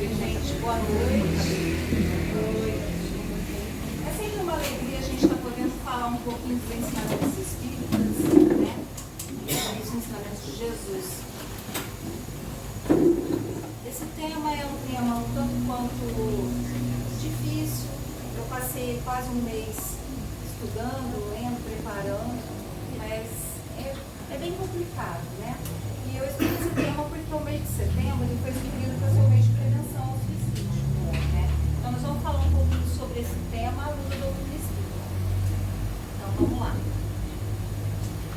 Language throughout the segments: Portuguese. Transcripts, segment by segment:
Oi, gente, boa noite. É sempre uma alegria a gente estar podendo falar um pouquinho dos ensinamentos espíritas, né? Dos ensinamentos de Jesus. Esse tema é um tema um tanto quanto difícil. Eu passei quase um mês estudando, lendo, preparando, mas é bem complicado, né? E eu escolhi esse tema porque o mês de setembro ele foi escolhido para ser o mês de prevenção ao suicídio, né? Então nós vamos falar um pouquinho sobre esse tema à luz da doutrina espírita. Então vamos lá.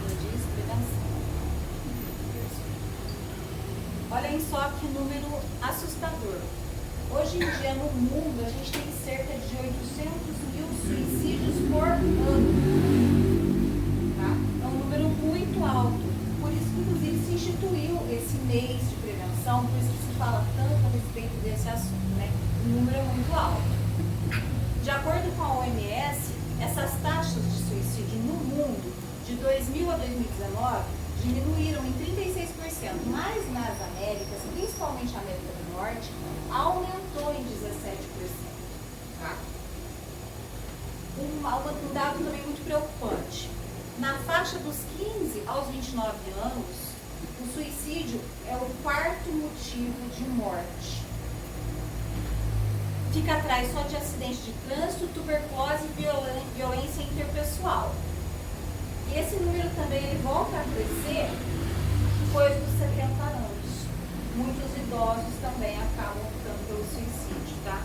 Eu disse prevenção. Olhem só que número assustador. Hoje em dia no mundo a gente tem cerca de 800 mil suicídios por ano. Tá? É um número muito alto. Por isso que inclusive se instituiu esse mês de prevenção, por isso que se fala tanto a respeito desse assunto, né? O número é muito alto. De acordo com a OMS, essas taxas de suicídio no mundo de 2000 a 2019 diminuíram em 36%, mas nas Américas, principalmente a América do Norte, aumentou em 17%. Tá? Um dado também muito preocupante. Na faixa dos 15 aos 29 anos, o suicídio é o quarto motivo de morte. Fica atrás só de acidente de trânsito, tuberculose e violência interpessoal. E esse número também ele volta a crescer depois dos 70 anos. Muitos idosos também acabam optando pelo suicídio, tá?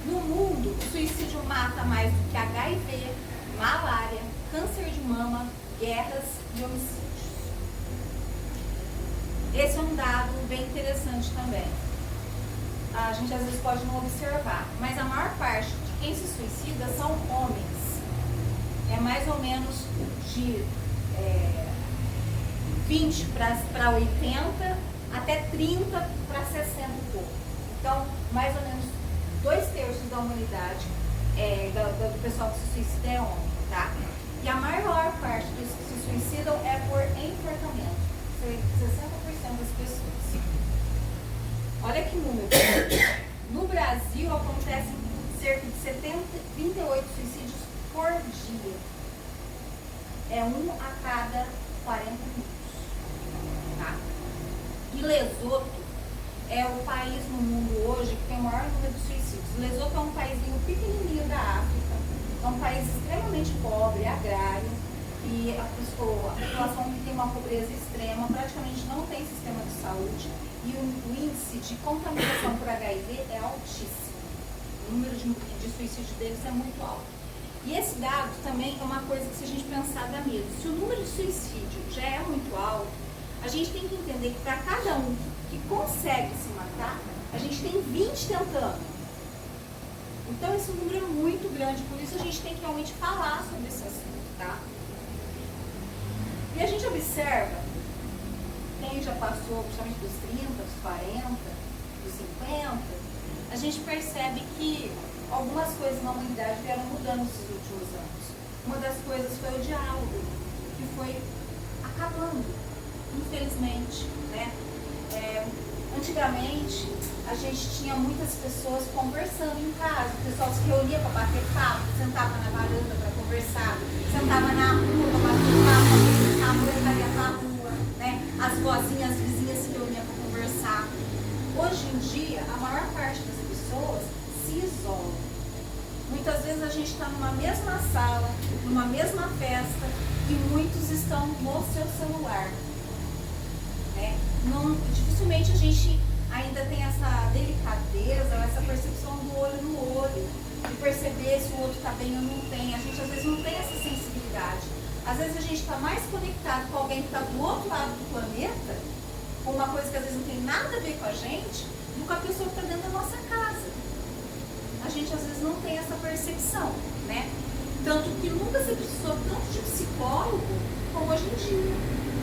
No mundo, o suicídio mata mais do que HIV, malária, câncer de mama, guerras e homicídios. Esse é um dado bem interessante também. A gente às vezes pode não observar, mas a maior parte de quem se suicida são homens. É mais ou menos de 20 para 80, até 30 para 60 e pouco. Então, mais ou menos 2/3 da humanidade, do pessoal que se suicida é homem, tá? E a maior parte dos que se suicidam é por enforcamento, 60% das pessoas. Olha que número. No Brasil acontecem cerca de 38 suicídios por dia. É 1 a cada 40 minutos. Tá? E Lesoto é o país no mundo hoje que tem o maior número de suicídios. Lesoto é um paísinho pequenininho da África. É um país extremamente pobre, agrário. E a população tem uma pobreza extrema, praticamente não tem sistema de saúde. E o índice de contaminação por HIV é altíssimo. O número de suicídio deles é muito alto. E esse dado também é uma coisa que, se a gente pensar, dá medo. Se o número de suicídio já é muito alto, a gente tem que entender que para cada um que consegue se matar, a gente tem 20 tentando. Então esse número é muito grande, por isso a gente tem que realmente falar sobre esse assunto, tá? E a gente observa, quem já passou principalmente dos 30, dos 40, dos 50, a gente percebe que algumas coisas na humanidade vieram mudando nesses últimos anos. Uma das coisas foi o diálogo, que foi acabando, infelizmente, né? Antigamente, a gente tinha muitas pessoas conversando em casa, o pessoal se reunia para bater papo, sentava na varanda para conversar, sentava na rua para bater papo, a molecada na rua, né? As vozinhas, as vizinhas se reuniam para conversar. Hoje em dia, a maior parte das pessoas se isolam. Muitas vezes a gente está numa mesma sala, numa mesma festa, e muitos estão no seu celular. Né? Dificilmente a gente ainda tem essa delicadeza, essa percepção do olho no olho, de perceber se o outro está bem ou não tem. A gente às vezes não tem essa sensibilidade. Às vezes a gente está mais conectado com alguém que está do outro lado do planeta, com uma coisa que às vezes não tem nada a ver com a gente, do que a pessoa que está dentro da nossa casa. A gente às vezes não tem essa percepção, né? Tanto que nunca se precisou tanto de psicólogo como hoje em dia.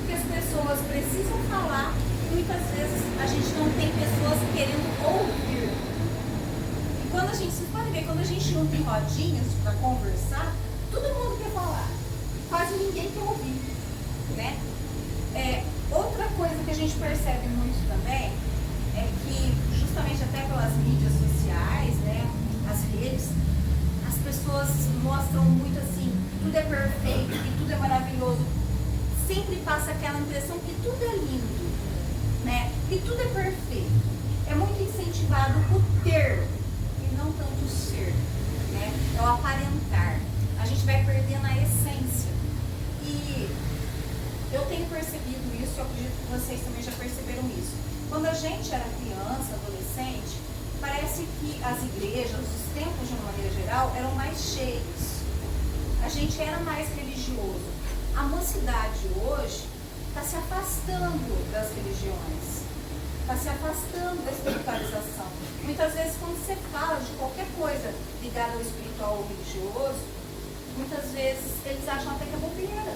Porque as pessoas precisam falar e muitas vezes a gente não tem pessoas querendo ouvir. E quando a gente se pode ver, quando a gente junta em rodinhas para conversar, todo mundo quer falar. Quase ninguém quer ouvir, né? Outra coisa que a gente percebe muito também é que mostram muito assim, tudo é perfeito, que tudo é maravilhoso. Sempre passa aquela impressão que tudo é lindo, né? Que tudo é perfeito. É muito incentivado o ter e não tanto o ser, né? É o aparentar. A gente vai perdendo a essência. E eu tenho percebido isso, eu acredito que vocês também já perceberam isso. Quando a gente era criança, adolescente, parece que as igrejas, os templos de uma maneira geral, eram mais cheios. A gente era mais religioso. A mocidade hoje está se afastando das religiões, está se afastando da espiritualização. Muitas vezes, quando você fala de qualquer coisa ligada ao espiritual ou religioso, muitas vezes eles acham até que é bobeira.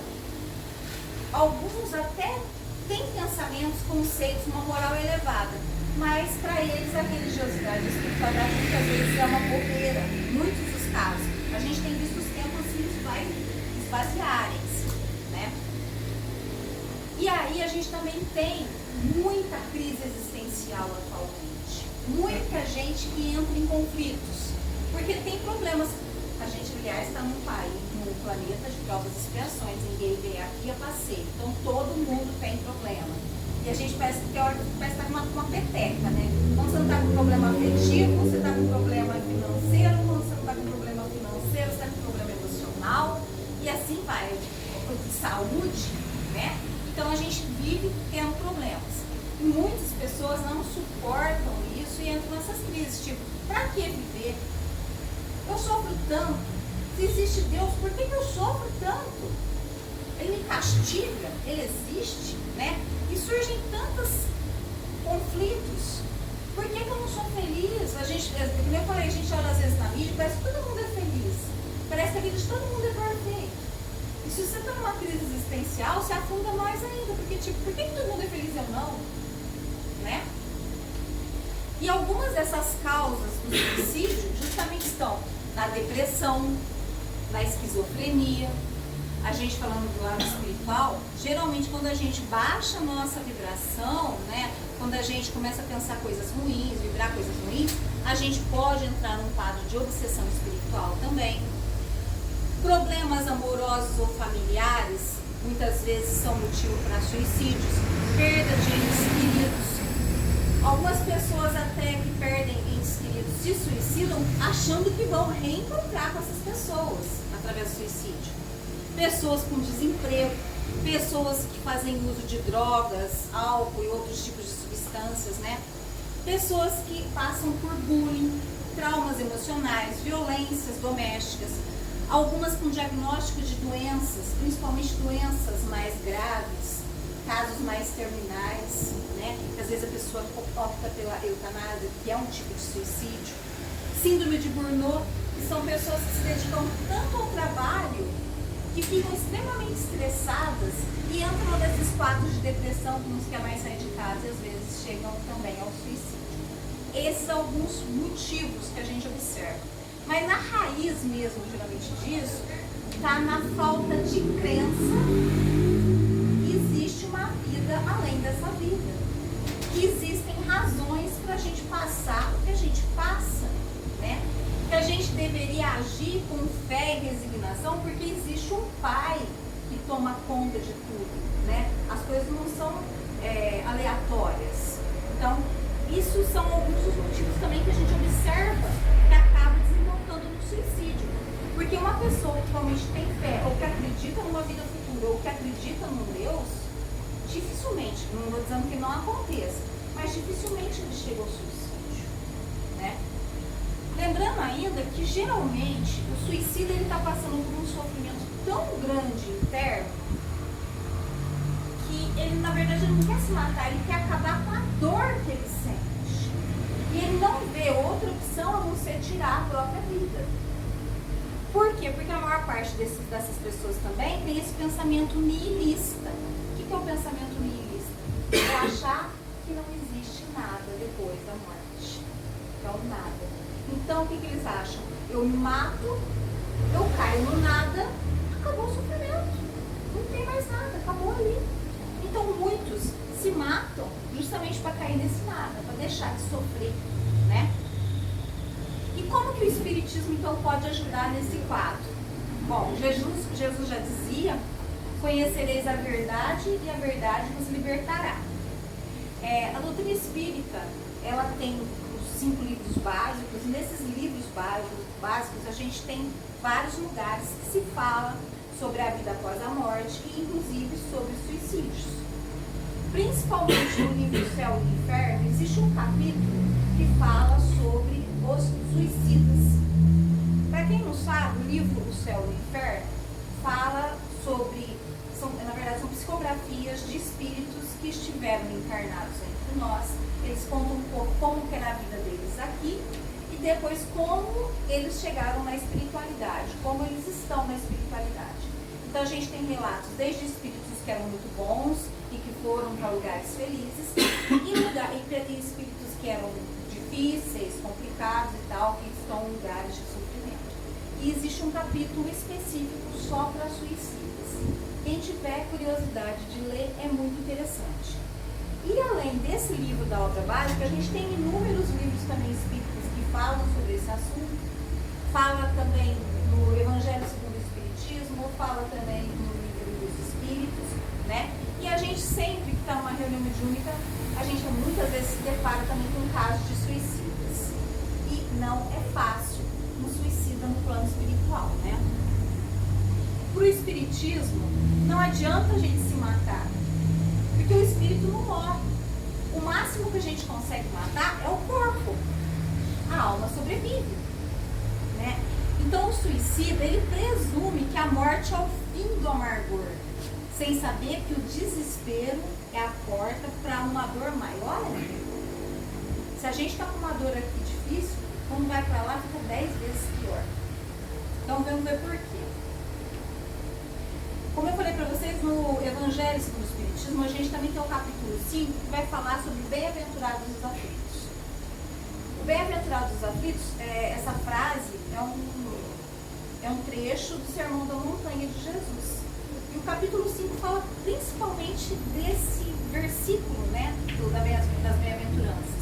Alguns até têm pensamentos, conceitos, uma moral elevada, mas para eles a religiosidade e a espiritualidade muitas vezes é uma bobeira, em muitos dos casos. A gente tem visto os templos se esvaziarem-se, né? E aí a gente também tem muita crise existencial atualmente, muita gente que entra em conflitos, porque tem problemas. A gente, aliás, está num planeta de provas e expiações, ninguém vem aqui a passeio, então todo mundo tem problema. E a gente parece que está com uma peteca, né? Quando você não está com problema afetivo, você está com problema financeiro, quando você não está com problema financeiro, você está com problema emocional, e assim vai, de saúde, né? Então a gente vive tendo problemas. E muitas pessoas não suportam isso e entram nessas crises, tipo, pra que viver? Eu sofro tanto. Se existe Deus, por que eu sofro tanto? Ele me castiga? Ele existe, né? E surgem tantos conflitos. Por que eu não sou feliz? A gente, como eu falei, a gente olha às vezes na mídia, parece que todo mundo é feliz. Parece que a vida de todo mundo é perfeita. E se você está numa crise existencial, você afunda mais ainda. Porque, tipo, por que todo mundo é feliz e eu não? Né? E algumas dessas causas do suicídio justamente estão na depressão, na esquizofrenia. A gente falando do lado espiritual, geralmente quando a gente baixa a nossa vibração, né, quando a gente começa a pensar coisas ruins, vibrar coisas ruins, a gente pode entrar num quadro de obsessão espiritual também. Problemas amorosos ou familiares, muitas vezes são motivo para suicídios, perda de entes queridos. Algumas pessoas até que perdem entes queridos se suicidam achando que vão reencontrar com essas pessoas através do suicídio. Pessoas com desemprego, pessoas que fazem uso de drogas, álcool e outros tipos de substâncias, né? Pessoas que passam por bullying, traumas emocionais, violências domésticas, algumas com diagnóstico de doenças, principalmente doenças mais graves, casos mais terminais, né? Às vezes a pessoa opta pela eutanásia, que é um tipo de suicídio. Síndrome de Burnout, que são pessoas que se dedicam tanto ao trabalho que ficam extremamente estressadas e entram nesses quadros de depressão, que não se quer mais sair de casa e às vezes chegam também ao suicídio. Esses são alguns motivos que a gente observa. Mas na raiz mesmo, geralmente, disso, está na falta de crença que existe uma vida além dessa vida. Que existem razões para a gente passar o que a gente passa, né? Que a gente deveria agir com fé e resignação, porque existe um Pai que toma conta de tudo, né? As coisas não são aleatórias. Então, isso são alguns dos motivos também que a gente observa que acaba desembocando no suicídio. Porque uma pessoa que realmente tem fé, ou que acredita numa vida futura, ou que acredita num Deus, dificilmente, não estou dizendo que não aconteça, mas dificilmente ele chega ao suicídio, né? Lembrando ainda que geralmente o suicida está passando por um sofrimento tão grande interno que ele na verdade ele não quer se matar, ele quer acabar com a dor que ele sente. E ele não vê outra opção a não ser tirar a própria vida. Por quê? Porque a maior parte dessas pessoas também tem esse pensamento nihilista. O que é o pensamento nihilista? É achar que não existe nada depois da morte. Então, nada. Então, o que eles acham? Eu me mato, eu caio no nada, acabou o sofrimento. Não tem mais nada, acabou ali. Então, muitos se matam justamente para cair nesse nada, para deixar de sofrer, né? E como que o Espiritismo, então, pode ajudar nesse quadro? Bom, Jesus já dizia: conhecereis a verdade e a verdade vos libertará. A doutrina espírita, ela tem os 5 livros básicos, e nesses livros básicos a gente tem vários lugares que se fala sobre a vida após a morte e inclusive sobre suicídios. Principalmente no livro Céu e Inferno, existe um capítulo que fala sobre os suicidas. Para quem não sabe, o livro O Céu e o Inferno fala sobre, na verdade, são psicografias de espíritos que estiveram encarnados entre nós. Eles contam um pouco como que era a vida deles aqui e depois como eles chegaram na espiritualidade, como eles estão na espiritualidade. Então a gente tem relatos desde espíritos que eram muito bons e que foram para lugares felizes e espíritos que eram difíceis, complicados e tal, que estão em lugares de sofrimento. E existe um capítulo específico só para suicidas. Quem tiver curiosidade de ler, é muito interessante. E além desse livro da obra básica, a gente tem inúmeros livros também espíritas que falam sobre esse assunto. Fala também no Evangelho segundo o Espiritismo, fala também no livro dos Espíritos, né? E a gente sempre que está numa reunião mediúnica, a gente muitas vezes se depara também com casos de suicidas. E não é fácil um suicida no plano espiritual, né? Para o Espiritismo, não adianta a gente se matar, porque o espírito não morre. O máximo que a gente consegue matar é o corpo. A alma sobrevive, né? Então o suicida, ele presume que a morte é o fim do amargor, sem saber que o desespero é a porta para uma dor maior. Se a gente está com uma dor aqui difícil, quando vai para lá fica 10 vezes pior. Então vamos ver por quê. Como eu falei para vocês, no Evangelho segundo o Espiritismo, a gente também tem o capítulo 5, que vai falar sobre bem-aventurados os aflitos. O bem-aventurados os aflitos, essa frase é um trecho do Sermão da Montanha de Jesus. E o capítulo 5 fala principalmente desse versículo, né, das bem-aventuranças.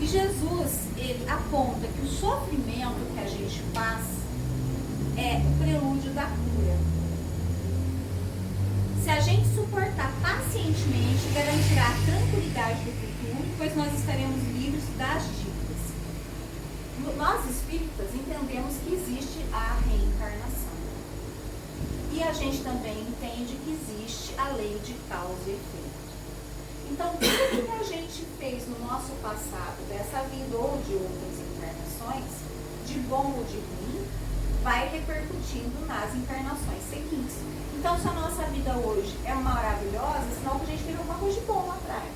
E Jesus, ele aponta que o sofrimento que a gente faz é o prelúdio da cura. Se a gente suportar pacientemente, garantirá a tranquilidade do futuro, pois nós estaremos livres das dívidas. Nós espíritas entendemos que existe a reencarnação. E a gente também entende que existe a lei de causa e efeito. Então, tudo que a gente fez no nosso passado, dessa vida ou de outras encarnações, de bom ou de ruim, vai repercutindo nas encarnações seguintes. Então, se a nossa vida hoje é maravilhosa, senão que a gente fez alguma coisa de bom lá atrás.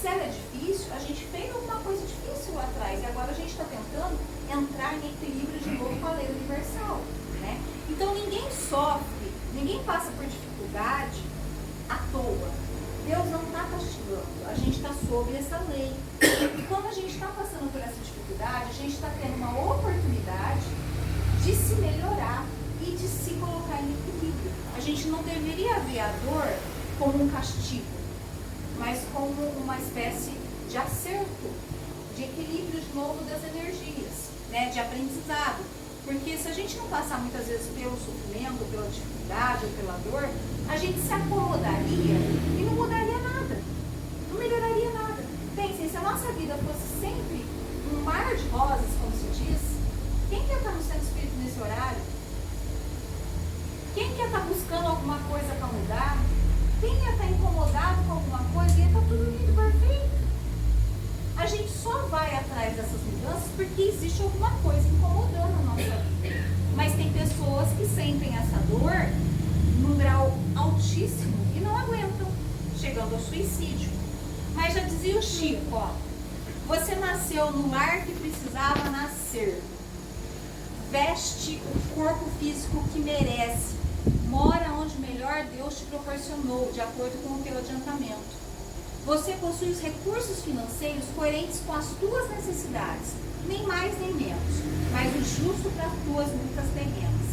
Se ela é difícil, a gente fez alguma coisa difícil lá atrás. E agora a gente está tentando entrar em equilíbrio de novo com a lei universal, né? Então, ninguém sofre, ninguém passa por dificuldade à toa. Deus não está castigando, a gente está sobre essa lei. E quando a gente está passando por essa dificuldade, a gente está tendo uma oportunidade de se melhorar e de se colocar em equilíbrio. A gente não deveria ver a dor como um castigo, mas como uma espécie de acerto, de equilíbrio de novo das energias, né, de aprendizado. Porque se a gente não passar muitas vezes pelo sofrimento, pela dificuldade ou pela dor, a gente se acomodaria e não mudaria nada, não melhoraria nada. Pensem, se a nossa vida fosse sempre um mar de rosas, como se diz, quem quer estar no centro espírita nesse horário? Quem quer estar buscando alguma coisa para mudar? Quem quer estar incomodado com alguma coisa? E está tudo lindo, perfeito. A gente só vai atrás dessas mudanças porque existe alguma coisa incomodando a nossa vida. Mas tem pessoas que sentem essa dor num grau altíssimo e não aguentam, chegando ao suicídio. Mas já dizia o Chico, ó, você nasceu no lar que precisava nascer. Veste o corpo físico que merece. Mora onde melhor Deus te proporcionou, de acordo com o teu adiantamento. Você possui os recursos financeiros coerentes com as tuas necessidades, nem mais nem menos, mas o justo para as tuas lutas terrenas.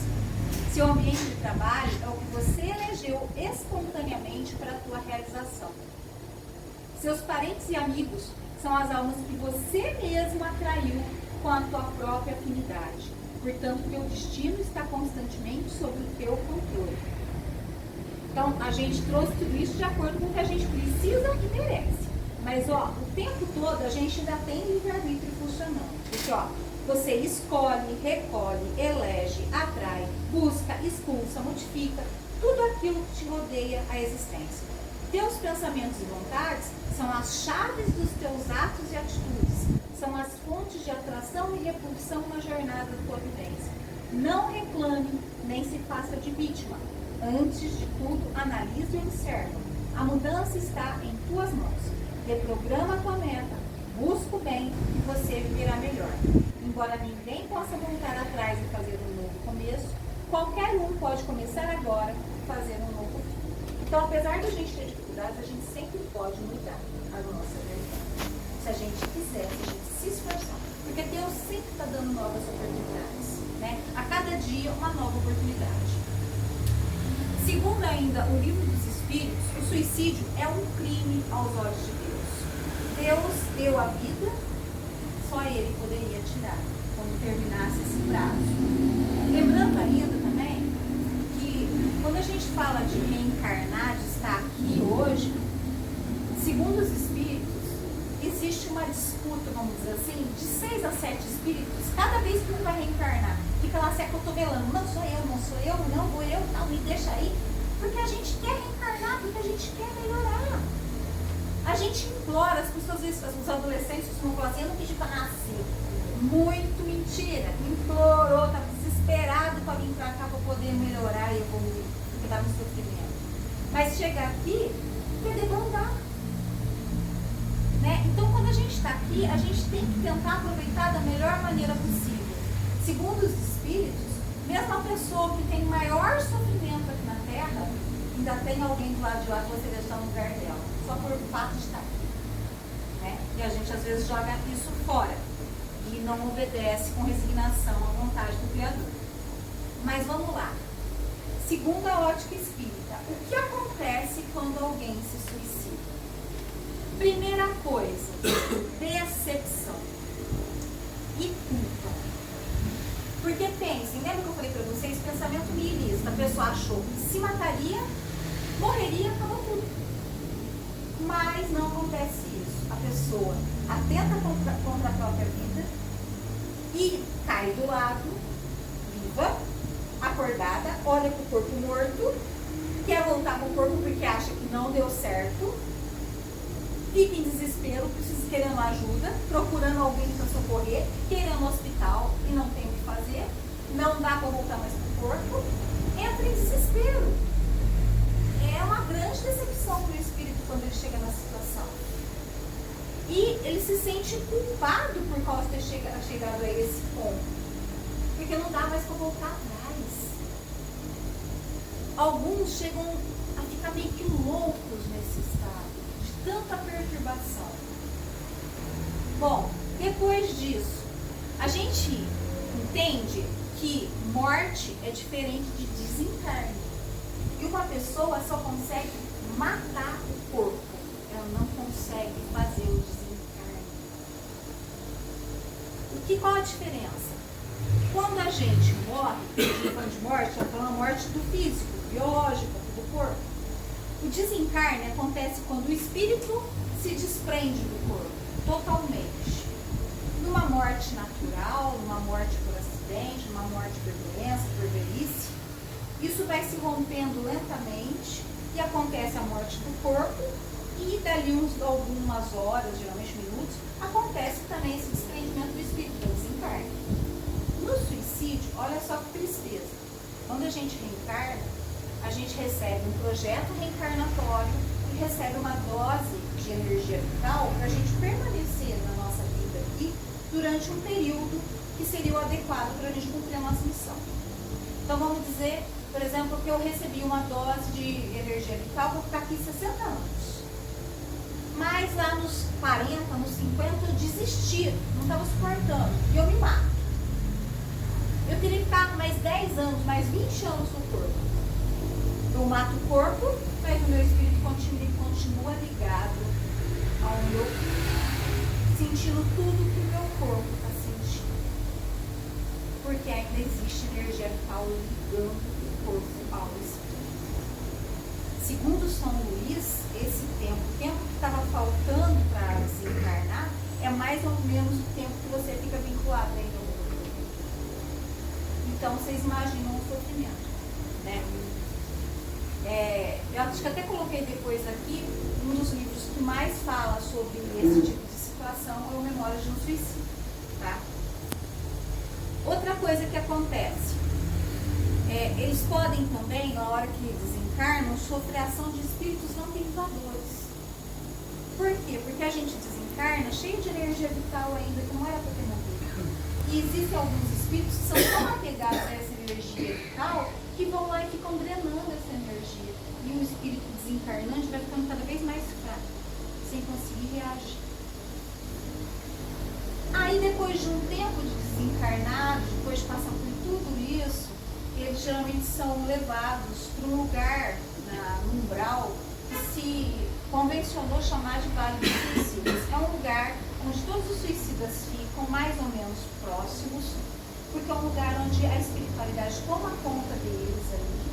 Seu ambiente de trabalho é o que você elegeu espontaneamente para a tua realização. Seus parentes e amigos são as almas que você mesmo atraiu com a tua própria afinidade. Portanto, teu destino está constantemente sob o teu controle. Então, a gente trouxe tudo isso de acordo com o que a gente precisa e merece. Mas, ó, o tempo todo a gente ainda tem livre-arbítrio funcionando. Porque, ó, você escolhe, recolhe, elege, atrai, busca, expulsa, modifica tudo aquilo que te rodeia a existência. Teus pensamentos e vontades são as chaves dos teus atos e atitudes. São as fontes de atração e repulsão na jornada da tua vivência. Não reclame, nem se faça de vítima. Antes de tudo, analise e observa. A mudança está em tuas mãos. Reprograma a tua meta, busca o bem e você viverá melhor. Embora ninguém possa voltar atrás e fazer um novo começo, qualquer um pode começar agora e fazer um novo fim. Então, apesar de a gente ter dificuldades, a gente sempre pode mudar a nossa realidade. Se a gente quiser, se a gente se esforçar. Porque Deus sempre está dando novas oportunidades, né? A cada dia, uma nova oportunidade. Segundo ainda o Livro dos Espíritos, o suicídio é um crime aos olhos de Deus. Deus deu a vida, só Ele poderia tirar, quando terminasse esse prazo. Lembrando ainda também que quando a gente fala de reencarnar, de estar aqui hoje, segundo os Espíritos, existe uma disputa, vamos dizer assim, de 6 a 7 espíritos, cada vez que um vai reencarnar, fica lá se acotovelando, não sou eu, não vou eu, não, me deixa aí, porque a gente quer reencarnar, porque a gente quer melhorar. A gente implora, as pessoas, às vezes, os adolescentes costumam falar assim, eu não pedi para nascer. Muito mentira, implorou, estava desesperado para vir para cá para poder melhorar e evoluir, porque estava em sofrimento. Mas chegar aqui, quer debandar. Né? Então, quando a gente está aqui, a gente tem que tentar aproveitar da melhor maneira possível. Segundo os espíritos, mesmo a pessoa que tem maior sofrimento aqui na Terra, ainda tem alguém do lado de lá que você deixar no lugar dela, só por fato de estar aqui. Né? E a gente às vezes joga isso fora e não obedece com resignação à vontade do Criador. Mas vamos lá. Segundo a ótica espírita, o que acontece quando alguém se suicida? Primeira coisa, decepção e culpa. Porque pensem, lembra que eu falei para vocês, pensamento nihilista, a pessoa achou que se mataria, morreria, acabou tudo. Mas não acontece isso. A pessoa atenta contra a própria vida e cai do lado, viva, acordada, olha para o corpo morto, quer voltar para o corpo porque acha que não deu certo, fica em desespero, precisa querendo ajuda, procurando alguém para socorrer, querendo um hospital e não tem o que fazer, não dá para voltar mais para o corpo, entra em desespero. É uma grande decepção para o espírito quando ele chega na situação. E ele se sente culpado por causa de ter chegado a esse ponto, porque não dá mais para voltar atrás. Alguns chegam a ficar meio que loucos nesse estado, de tanta perturbação. Bom, depois disso, a gente entende que morte é diferente de desencarne. E uma pessoa só consegue matar o corpo, ela não consegue fazer o desencarne. Qual a diferença? Quando a gente morre, falando de morte, estamos falando a morte do físico, biológico, do corpo. O desencarne acontece quando o espírito se desprende do corpo, totalmente. Numa morte natural, numa morte por acidente, numa morte por doença, por velhice, isso vai se rompendo lentamente e acontece a morte do corpo e dali algumas horas, geralmente minutos, acontece também esse desprendimento do espírito, do desencarne. No suicídio, olha só que tristeza. Quando a gente reencarna, a gente recebe um projeto reencarnatório e recebe uma dose de energia vital para a gente permanecer na nossa vida aqui durante um período que seria o adequado para a gente cumprir a nossa missão. Então vamos dizer, por exemplo, que eu recebi uma dose de energia vital para ficar aqui 60 anos. Mas lá nos 40, nos 50, eu desisti, não estava suportando, e eu me mato. Eu teria que ficar mais 10 anos, mais 20 anos no corpo. Eu mato o corpo, mas o meu espírito continua ligado ao meu corpo, sentindo tudo que o meu corpo está sentindo. Porque ainda existe energia vital ligando o corpo ao espírito. Segundo São Luís, o tempo que estava faltando para desencarnar, é mais ou menos o tempo que você fica vinculado ainda ao corpo. Então, vocês imaginam o sofrimento, né? Eu acho que até coloquei depois aqui, um dos livros que mais fala sobre esse tipo de situação é o Memórias de um Suicídio, tá? Outra coisa que acontece, eles podem também, na hora que desencarnam, sofrer ação de espíritos não tentadores. Por quê? Porque a gente desencarna cheio de energia vital ainda, que não era para ter morrido. E existem alguns espíritos que são tão apegados a essa energia vital que vão lá e ficam drenando essa energia. E o espírito desencarnante vai ficando cada vez mais fraco, sem conseguir reagir. Aí depois de um tempo de desencarnado, depois de passar por tudo isso, eles geralmente são levados para um lugar, no umbral, que se convencionou chamar de Vale dos Suicidas. É um lugar onde todos os suicidas ficam mais ou menos próximos, porque é um lugar onde a espiritualidade toma conta deles ali,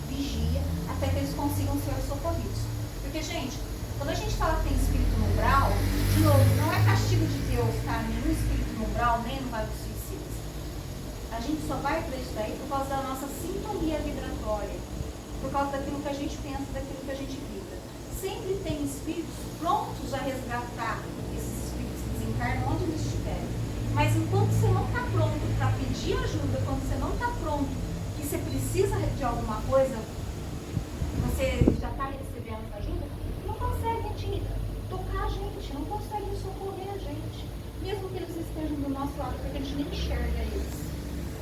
vigia, até que eles consigam ser socorridos. Porque, gente, quando a gente fala que tem espírito no umbral, de novo, não é castigo de Deus estar nenhum espírito no umbral, nem no Vale dos Suicidas. A gente só vai para isso daí por causa da nossa sintonia vibratória, por causa daquilo que a gente pensa, daquilo que a gente vibra. Sempre tem espíritos prontos a resgatar esses espíritos que desencarnam onde eles estiverem. Mas enquanto você não está pronto para pedir ajuda, quando você não está pronto, que você precisa de alguma coisa, você já está recebendo essa ajuda, não consegue tocar a gente, não consegue socorrer a gente, mesmo que eles estejam do nosso lado, porque a gente nem enxerga eles,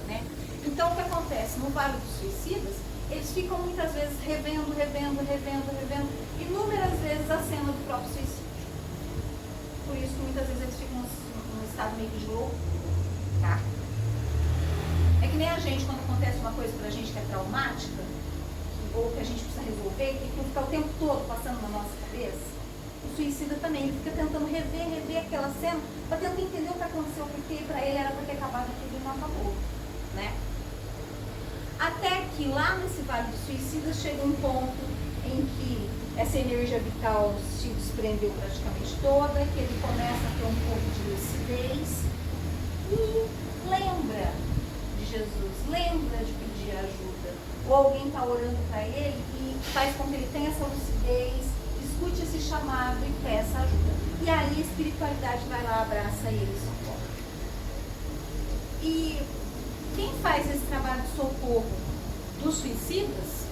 né? Então, o que acontece? No Vale dos Suicidas, eles ficam muitas vezes revendo inúmeras vezes a cena do próprio suicídio. Por isso que muitas vezes eles ficam num estado meio de louco, tá? É que nem a gente, quando acontece uma coisa pra gente que é traumática, ou que a gente precisa resolver, que fica o tempo todo passando na nossa cabeça. O suicida também, ele fica tentando rever aquela cena, para tentar entender o que aconteceu, porque para ele era para ter acabado tudo e não acabou, né? Até que lá nesse Vale dos Suicidas chega um ponto em que essa energia vital se desprendeu praticamente toda, que ele começa a ter um pouco de lucidez e lembra de Jesus, lembra de pedir ajuda. Ou alguém está orando para ele e faz com que ele tenha essa lucidez, escute esse chamado e peça ajuda. E aí a espiritualidade vai lá, abraça ele e socorre. E quem faz esse trabalho de socorro dos suicidas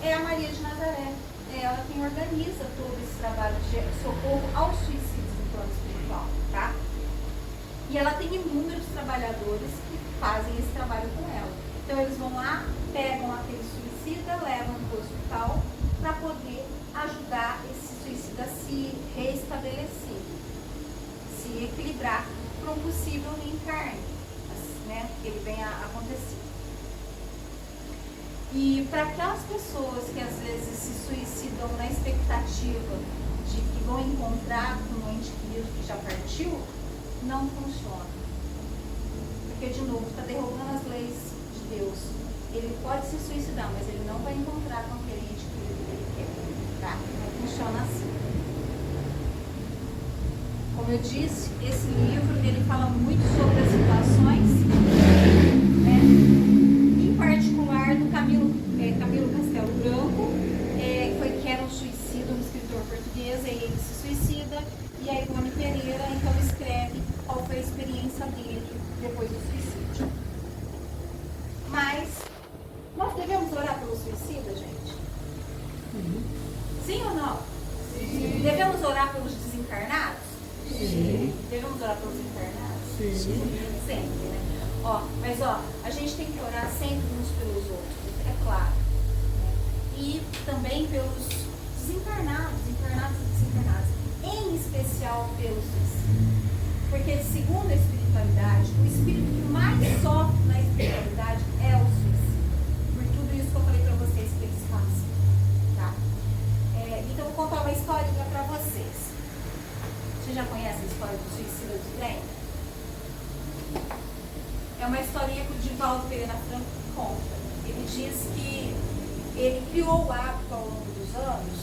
é a Maria de Nazaré. É ela quem organiza todo esse trabalho de socorro aos suicidas no plano espiritual, tá? E ela tem inúmeros trabalhadores que fazem esse trabalho com ela. Então eles vão lá, pegam aquele suicida, levam para o hospital para poder ajudar esse suicida a se reestabelecer, se equilibrar para um possível reencarne, né, que ele venha a acontecer. E para aquelas pessoas que às vezes se suicidam na expectativa de que vão encontrar com um ente querido que já partiu, não funciona. Porque, de novo, está derrubando as leis de Deus. Ele pode se suicidar, mas ele não vai encontrar com aquele ente querido que ele quer. Tá? Não funciona assim. Como eu disse, esse livro ele fala muito sobre as situações, né? Em particular do Camilo Castelo Branco, que era um suicida, um escritor português, e ele se suicida, e a Ivone Pereira então escreve qual foi a experiência dele depois do suicídio. Mas nós devemos orar pelo suicida, gente? Sim ou não? Sim. Devemos orar pelos desencarnados? Sim. Devemos orar pelos encarnados? Sim. Sempre, né? Mas a gente tem que orar sempre uns pelos outros, é claro. E também pelos desencarnados, encarnados e desencarnados, em especial pelos suicidas. Porque, segundo a espiritualidade, o espírito que mais sofre na espiritualidade é o suicida. Por tudo isso que eu falei para vocês que eles fazem. Tá? Então, eu vou contar uma história para vocês. Você já conhece a história do suicida do trem? É uma história Divaldo Pereira Franco conta. Ele diz que ele criou o hábito ao longo dos anos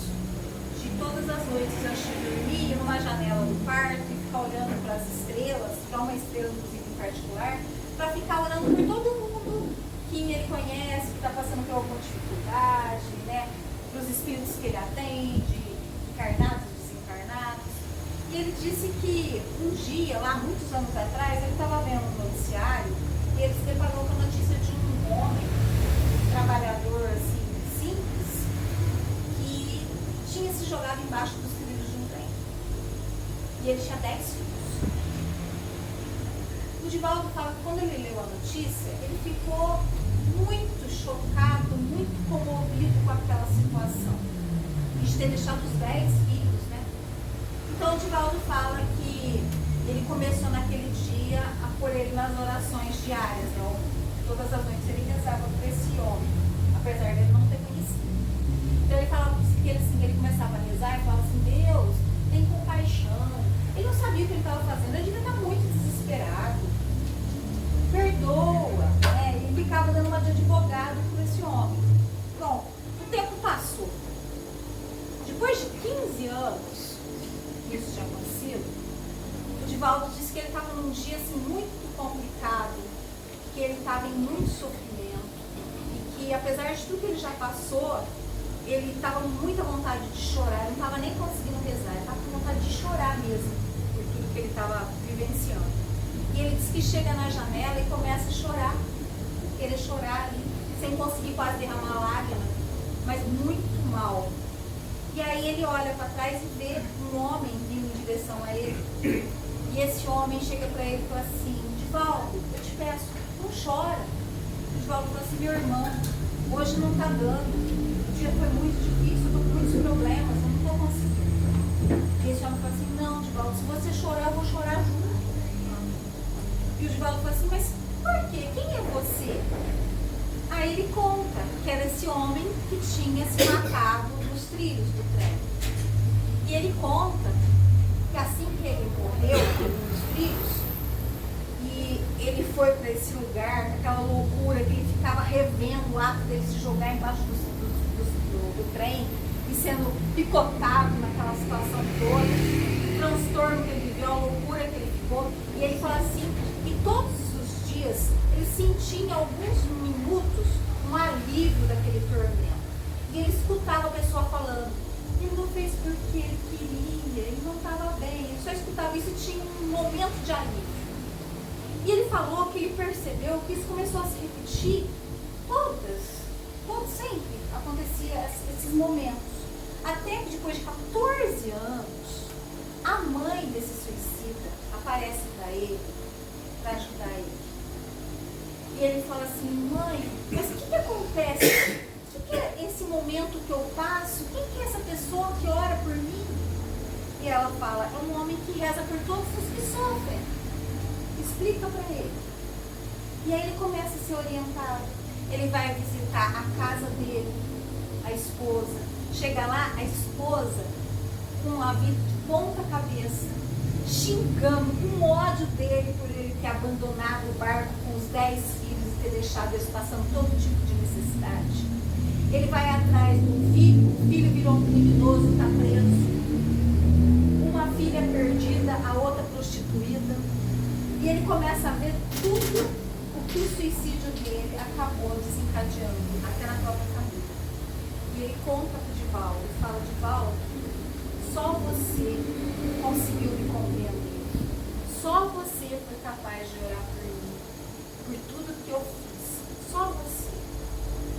de todas as noites antes de dormir, ir numa janela do quarto e ficar olhando para as estrelas, para uma estrela inclusive em particular, para ficar orando por todo mundo que ele conhece, que está passando por alguma dificuldade, né? Para os espíritos que ele atende, encarnados e desencarnados. E ele disse que um dia, lá muitos anos atrás, ele estava vendo um noticiário e ele se deparou com a notícia de um homem, um trabalhador assim, simples, que tinha se jogado embaixo dos trilhos de um trem. E ele tinha 10 filhos. O Divaldo fala que quando ele leu a notícia, ele ficou muito chocado, muito comovido com aquela situação. De ter deixado os 10 filhos, né? Então o Divaldo fala que ele começou naquele dia a pôr ele nas orações diárias, né? Todas as noites ele rezava por esse homem, apesar dele não ter conhecido. Então ele falava que ele começava a rezar e falava assim, Deus, tem compaixão. Ele não sabia o que ele estava fazendo, ele devia estar muito desesperado. Perdoa, né? Ele ficava dando uma de advogado por esse homem. Bom, o tempo passou. Depois de 15 anos que isso tinha acontecido, o Divaldo disse que ele estava num dia assim, muito complicado, que ele estava em muito sofrimento e que apesar de tudo que ele já passou, ele estava com muita vontade de chorar, ele não estava nem conseguindo rezar, ele estava com vontade de chorar mesmo por tudo que ele estava vivenciando. E ele disse que chega na janela e começa a chorar, querer chorar ali, sem conseguir quase derramar lágrima, mas muito mal. E aí ele olha para trás e vê um homem vindo em direção a ele. E esse homem chega para ele e fala assim, Divaldo, eu te peço, não chora. O Divaldo fala assim, meu irmão, hoje não está dando. O dia foi muito difícil, eu estou com muitos problemas, eu não estou conseguindo. E esse homem fala assim, não, Divaldo, se você chorar, eu vou chorar junto. E o Divaldo fala assim, mas por quê? Quem é você? Aí ele conta que era esse homem que tinha se matado nos trilhos do trem. E ele conta que assim que ele morreu nos trilhos, e ele foi para esse lugar, aquela loucura que ele ficava revendo o ato dele se jogar embaixo do trem e sendo picotado naquela situação toda, o transtorno que ele viveu, a loucura que ele ficou. E ele fala assim, que todos os dias ele sentia em alguns minutos um alívio daquele tormento. E ele escutava a pessoa falando, ele não fez porque ele queria, ele não estava bem, ele só escutava isso e tinha um momento de alívio. E ele falou que ele percebeu que isso começou a se repetir sempre acontecia esses momentos. Até que depois de 14 anos, a mãe desse suicida aparece para ele, para ajudar ele. E ele fala assim, mãe, mas o que acontece? O que é esse momento que eu passo? Quem que é essa pessoa que ora por mim? E ela fala, é um homem que reza por todos os que sofrem. Explica para ele. E aí ele começa a ser orientado. Ele vai visitar a casa dele, a esposa. Chega lá, a esposa, com a vida de ponta cabeça, xingando, com ódio dele por ele ter abandonado o barco com os 10 filhos e ter deixado eles passando todo tipo de necessidade. Ele vai atrás do filho, o filho virou um criminoso, está preso. Uma filha perdida, a outra prostituída. E ele começa a ver tudo o que o suicídio dele acabou desencadeando, até na própria família. E ele conta para o Divaldo, ele fala, Divaldo, só você conseguiu me compreender. Só você foi capaz de orar por mim, por tudo que eu fiz. Só você.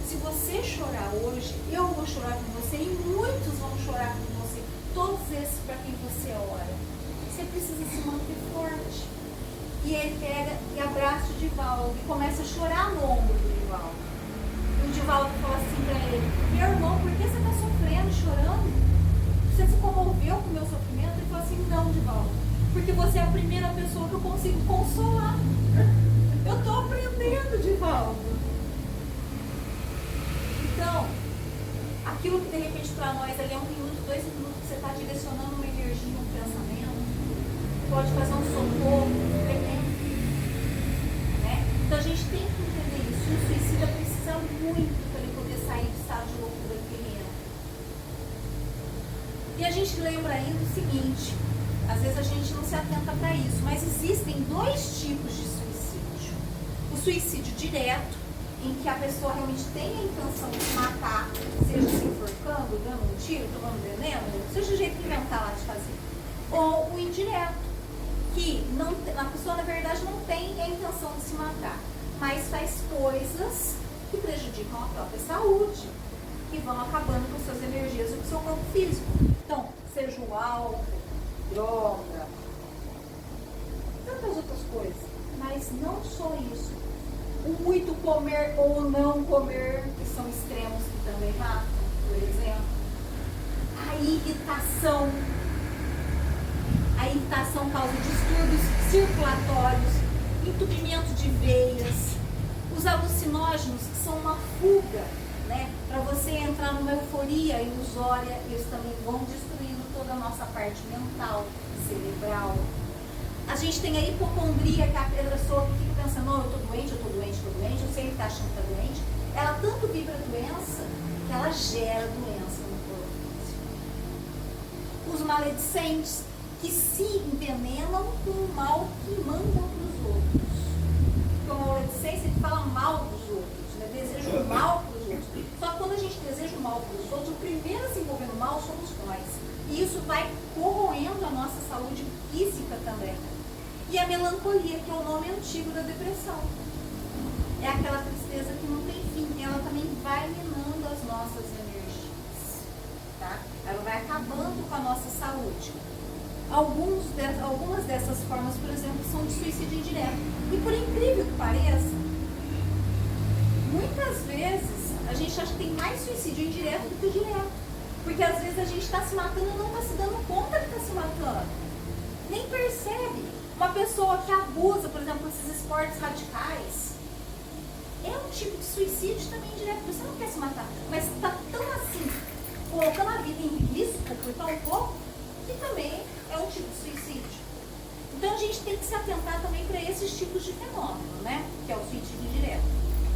Se você chorar hoje, eu vou chorar com você e muitos vão chorar com você. Todos esses para quem você ora. Você precisa se manter forte. E ele pega e abraça o Divaldo e começa a chorar no ombro do Divaldo. E o Divaldo fala assim para ele, meu irmão, por que você está sofrendo, chorando? Você se comoveu com o meu sofrimento? Ele falou assim, não, Divaldo, porque você é a primeira pessoa que eu consigo consolar. Eu estou aprendendo, Divaldo. Então, aquilo que de repente para nós ali é 1 minuto, 2 minutos, que você está direcionando uma energia, um pensamento, pode fazer um socorro tremendo. Né? Então a gente tem que entender um suicida precisa muito para ele poder sair do estado de loucura que ele entra. E a gente lembra ainda o seguinte, às vezes a gente não se atenta para isso, mas existem dois tipos de suicídio. O suicídio direto, em que a pessoa realmente tem a intenção de se matar, seja se enforcando, dando um tiro, tomando veneno, seja o jeito que inventar lá de fazer. Ou o indireto, que não, a pessoa na verdade não tem a intenção de se matar, mas faz coisas que prejudicam a própria saúde, que vão acabando com suas energias e com o seu corpo físico. Então, seja o álcool, droga, tantas outras coisas, mas não só isso. O muito comer ou não comer, que são extremos que também matam, por exemplo. A irritação. A irritação causa distúrbios circulatórios, entupimento de veias. Os alucinógenos, que são uma fuga, né, para você entrar numa euforia ilusória, eles também vão destruindo toda a nossa parte mental, cerebral. A gente tem a hipocondria, que é a pessoa que fica pensando, oh, eu tô doente, eu sempre tá achando que tá doente. Ela tanto vibra a doença, que ela gera doença no corpo físico. Os maledicentes, que se envenenam com o mal que mandam para os outros. Porque o maledicência, ele fala mal dos outros, né? Deseja o mal para os outros. Só que quando a gente deseja o mal para os outros, o primeiro a se envolver no mal somos nós. E isso vai corroendo a nossa saúde física também. E a melancolia, que é o nome antigo da depressão. É aquela tristeza que não tem fim. Ela também vai minando as nossas energias. Tá? Ela vai acabando com a nossa saúde. Algumas dessas formas, por exemplo, são de suicídio indireto. E por incrível que pareça, muitas vezes a gente acha que tem mais suicídio indireto do que direto. Porque às vezes a gente está se matando e não está se dando conta que está se matando. Nem percebe. Uma pessoa que abusa, por exemplo, desses esportes radicais, é um tipo de suicídio também indireto. Você não quer se matar, mas está tão assim, colocando a vida em risco por tão pouco, que também é um tipo de suicídio. Então a gente tem que se atentar também para esses tipos de fenômeno, né? Que é o suicídio indireto.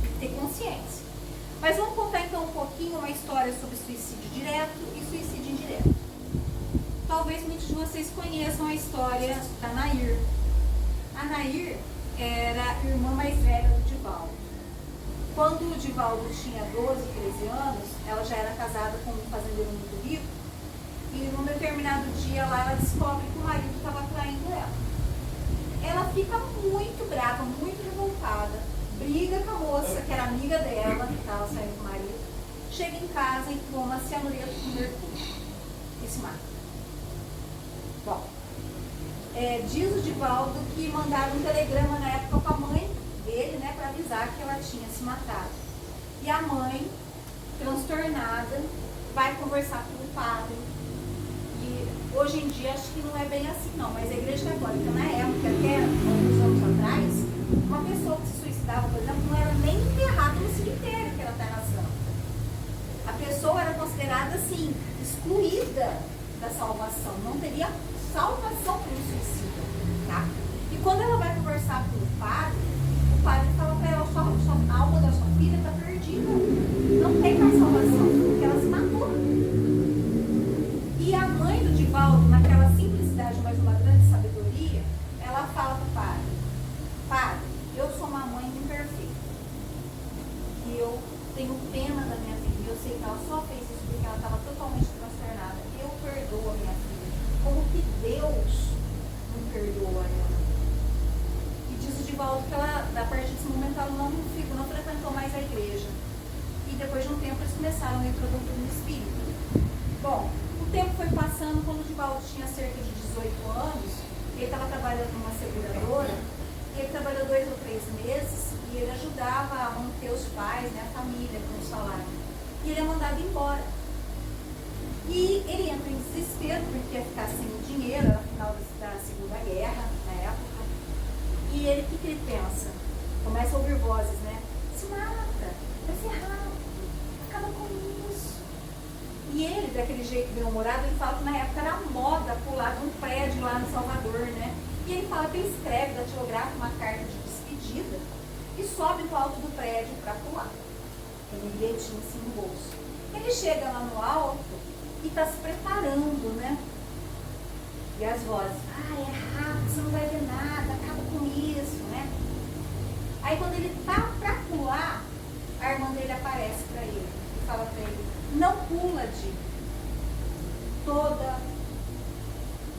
Tem que ter consciência. Mas vamos contar então um pouquinho uma história sobre suicídio direto e suicídio indireto. Talvez muitos de vocês conheçam a história da Nair. A Nair era a irmã mais velha do Divaldo. Quando o Divaldo tinha 12, 13 anos, ela já era casada com um fazendeiro muito rico. E num determinado dia lá, ela descobre que o marido estava traindo ela. Ela fica muito brava, muito revoltada, briga com a moça, que era amiga dela, que estava saindo com o marido, chega em casa e toma cianureto com mercúrio e se mata. Bom, diz o Divaldo que mandaram um telegrama na época para a mãe dele, né, para avisar que ela tinha se matado. E a mãe, transtornada, vai conversar com o padre. Hoje em dia acho que não é bem assim não, mas a igreja católica na época, até alguns anos atrás, uma pessoa que se suicidava, por exemplo, não era nem enterrada no cemitério, que era Terra Santa. A pessoa era considerada assim, excluída da salvação, não teria salvação para o suicídio, tá? E quando ela vai conversar com o padre fala para ela, a alma da sua filha está perdida, não tem mais salvação, porque ela se matou. E a mãe do Divaldo, naquela simplicidade, mas uma grande sabedoria, ela fala para o padre, eu sou uma mãe imperfeita. E eu tenho pena da minha filha. Eu sei que ela só fez isso porque ela estava totalmente transtornada. Eu perdoo a minha filha. Como que Deus não perdoa ela? E diz o Divaldo que ela, a partir desse momento, ela não frequentou mais a igreja. E depois de um tempo eles começaram a ir para o doutrina espírita. Bom, o tempo foi passando. Quando o Divaldo tinha cerca de 18 anos, ele estava trabalhando numa seguradora, e ele trabalhou 2 ou 3 meses, e ele ajudava a manter os pais, né, a família, com o salário. E ele é mandado embora. E ele entra em desespero, porque ia ficar sem dinheiro, era no final da Segunda Guerra, na época. E ele, o que ele pensa? Começa a ouvir vozes, né? Se mata, vai ser rápido, acaba com isso. E ele, daquele jeito bem-humorado, ele fala que na época era moda pular de um prédio lá no Salvador, né? E ele fala que ele escreve, datilografa uma carta de despedida, e sobe do alto do prédio para pular. Tem um bilhetinho assim no bolso. Ele chega lá no alto e está se preparando, né? E as vozes, é rápido, você não vai ver nada, acaba com isso, né? Aí quando ele tá para pular, a irmã dele aparece para ele e fala para ele, não pula, Di. Toda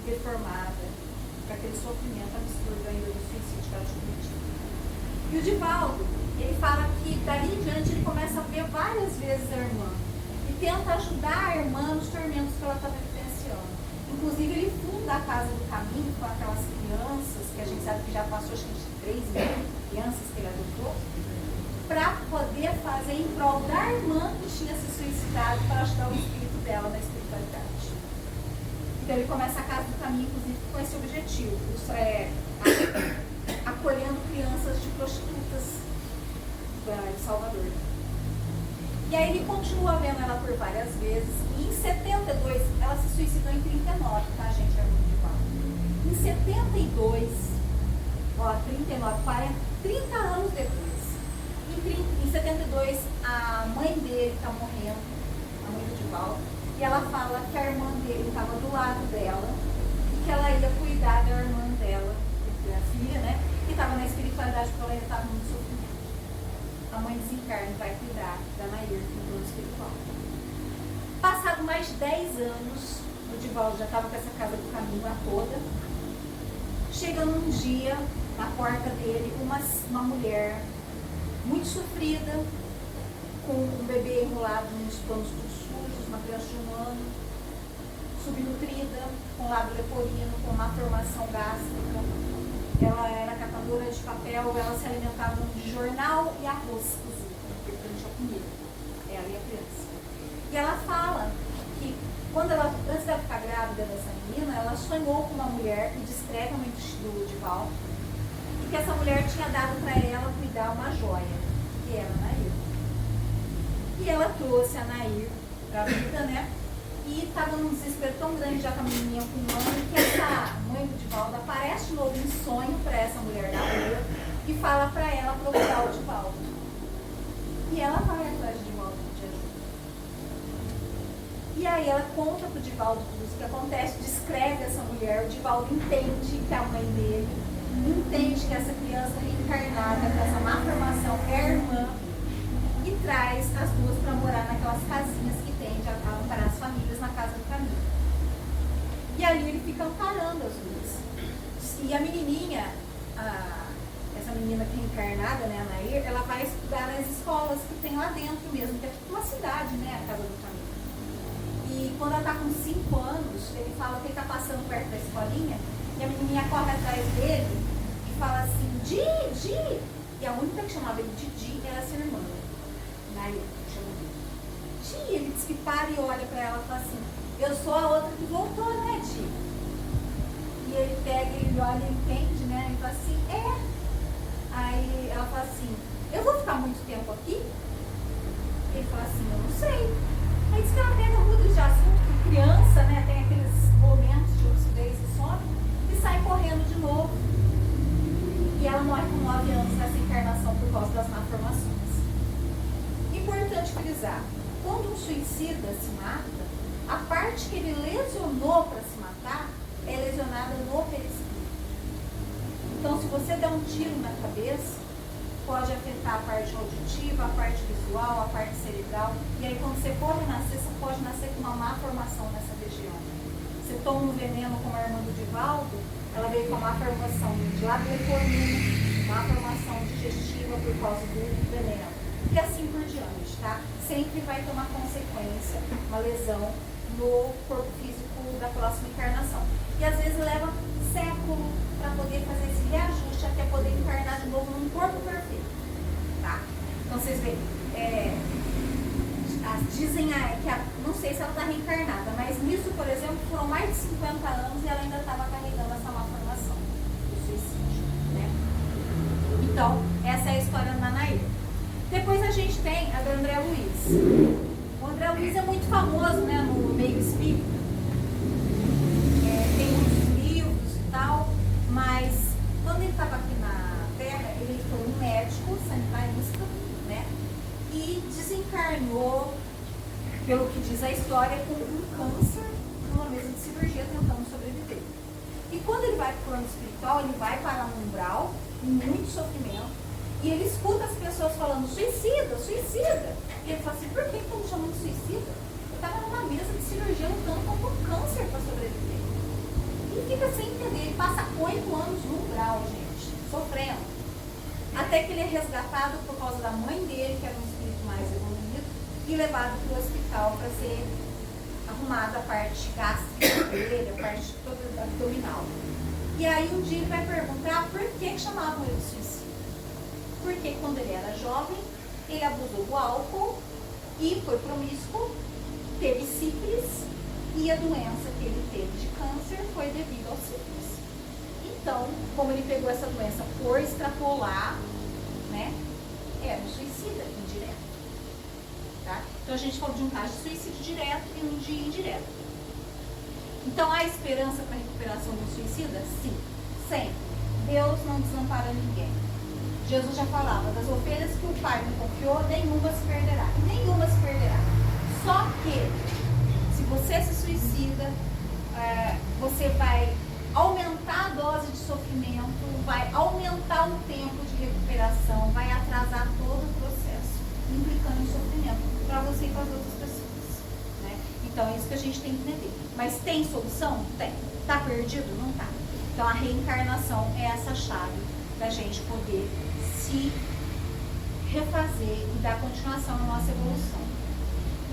deformada, com aquele sofrimento absurdo ainda do suicídio que ela tinha cometido. E o Divaldo, ele fala que dali em diante ele começa a ver várias vezes a irmã e tenta ajudar a irmã nos tormentos que ela estava vivenciando. Inclusive ele funda a Casa do Caminho com aquelas crianças, que a gente sabe que já passou acho que de 3 mil crianças que ele adotou, para poder fazer em prol da irmã que tinha se suicidado, para ajudar o espírito dela na espiritualidade. Então ele começa a Casa do Caminho, inclusive, com esse objetivo, acolhendo crianças de prostitutas de Salvador. E aí ele continua vendo ela por várias vezes, e em 72, ela se suicidou em 39, tá, gente? É muito de em 72, 39, 40, 30 anos depois, em 72, a mãe dele está morrendo, a mãe do Divaldo, e ela fala que a irmã dele estava do lado dela e que ela ia cuidar da irmã dela, da filha, né? Que estava na espiritualidade porque ela ainda estava muito sofrimento. A mãe desencarna e vai cuidar da Nair, no plano espiritual. Passado mais de 10 anos, o Divaldo já estava com essa Casa do Caminho a toda. Chegando um dia, na porta dele, uma mulher muito sofrida, com um bebê enrolado nos panos sujos, uma criança de 1 ano, subnutrida, com lábio leporino, com má formação gástrica. Ela era catadora de papel, ela se alimentava de jornal e arroz cozido, porque não tinha comida. Ela e a criança. E ela fala que, antes dela ficar grávida dessa menina, ela sonhou com uma mulher, e descreve a mãe do Divaldo, e que essa mulher tinha dado para ela cuidar uma joia, que era a Nair. E ela trouxe a Nair para a vida, né? E estava num desespero tão grande já com a menininha com 1 ano, que essa mãe do Divaldo aparece de novo em sonho para essa mulher da rua e fala para ela procurar o Divaldo. E ela vai atrás do Divaldo de ajuda. E aí ela conta para o Divaldo tudo o que acontece, descreve essa mulher, o Divaldo entende que é a mãe dele, entende que essa criança reencarnada, com essa má formação, é a irmã, e traz as duas para morar naquelas casinhas que tem de amparar as famílias na Casa do Caminho. E ali ele fica amparando as duas. E a menininha, essa menina que é encarnada, né, a Nair, ela vai estudar nas escolas que tem lá dentro mesmo, que é tipo uma cidade, né, a Casa do Caminho. E quando ela está com 5 anos, ele fala que ele está passando perto da escolinha, e a menininha corre atrás dele e fala assim, Di, Di! E a única que chamava ele de Di era essa irmã. Nair, chama ele. Di, ele diz que para e olha para ela e fala assim, eu sou a outra que voltou, né, Di? E ele pega, ele olha e entende, né? E fala assim, Aí ela fala assim, eu vou ficar muito tempo aqui? Ele fala assim, eu não sei. Aí diz que ela pega muito de assunto, que criança, né, tem aqueles momentos de lucidez e sono, e sai correndo de novo. E ela morre com 9 anos nessa encarnação por causa das malformações. Importante frisar, quando um suicida se mata, a parte que ele lesionou para se matar é lesionada no perispírito. Então, se você der um tiro na cabeça, pode afetar a parte auditiva, a parte visual, a parte cerebral. E aí, quando você for renascer, você pode nascer com uma má formação nessa região. Você toma um veneno como a irmã do Divaldo, ela veio com uma má formação de lábio leporino, má formação digestiva por causa do veneno. E assim por diante, tá? Sempre vai ter uma consequência, uma lesão no corpo físico da próxima encarnação. E às vezes leva século para poder fazer esse reajuste até poder encarnar de novo num corpo perfeito, tá? Então vocês veem, dizem que não sei se ela está reencarnada, mas nisso, por exemplo, foram mais de 50 anos e ela ainda estava carregando essa malformação do suicídio, né? Então, essa é a história da Nair. Depois a gente tem a do André Luiz. O André Luiz é muito famoso, né, no meio espírita. Tem muitos livros e tal, mas quando ele estava aqui na Terra, ele foi um médico reencarnou, pelo que diz a história, com um câncer numa mesa de cirurgia tentando sobreviver. E quando ele vai para o plano espiritual, ele vai parar no umbral, em muito sofrimento, e ele escuta as pessoas falando, suicida, suicida. E ele fala assim, por que estão me chamando de suicida? Eu estava numa mesa de cirurgia lutando contra um câncer para sobreviver. E fica sem entender, ele passa 8 anos no umbral, gente, sofrendo. Até que ele é resgatado por causa da mãe dele, que era um espírito mais evoluído, e levado para o hospital para ser arrumada a parte gástrica dele, a parte toda abdominal. E aí um dia ele vai perguntar por que chamavam ele de suicida. Porque quando ele era jovem, ele abusou do álcool e foi promíscuo, teve sífilis, e a doença que ele teve de câncer foi devido ao sífilis. Então, como ele pegou essa doença por extrapolar, né, era um suicida indireto. Tá? Então a gente falou de um caso de suicídio direto e um de indireto. Então há esperança para a recuperação do suicida? Sim, sempre. Deus não desampara ninguém. Jesus já falava, das ovelhas que o Pai me confiou, nenhuma se perderá. Nenhuma se perderá. Só que, se você se suicida, você vai aumentar a dose de sofrimento, vai aumentar o tempo de recuperação, vai atrasar todo o processo, implicando em sofrimento para você e para as outras pessoas. Né? Então é isso que a gente tem que entender. Mas tem solução? Tem. Está perdido? Não está. Então a reencarnação é essa chave da gente poder se refazer e dar continuação à nossa evolução.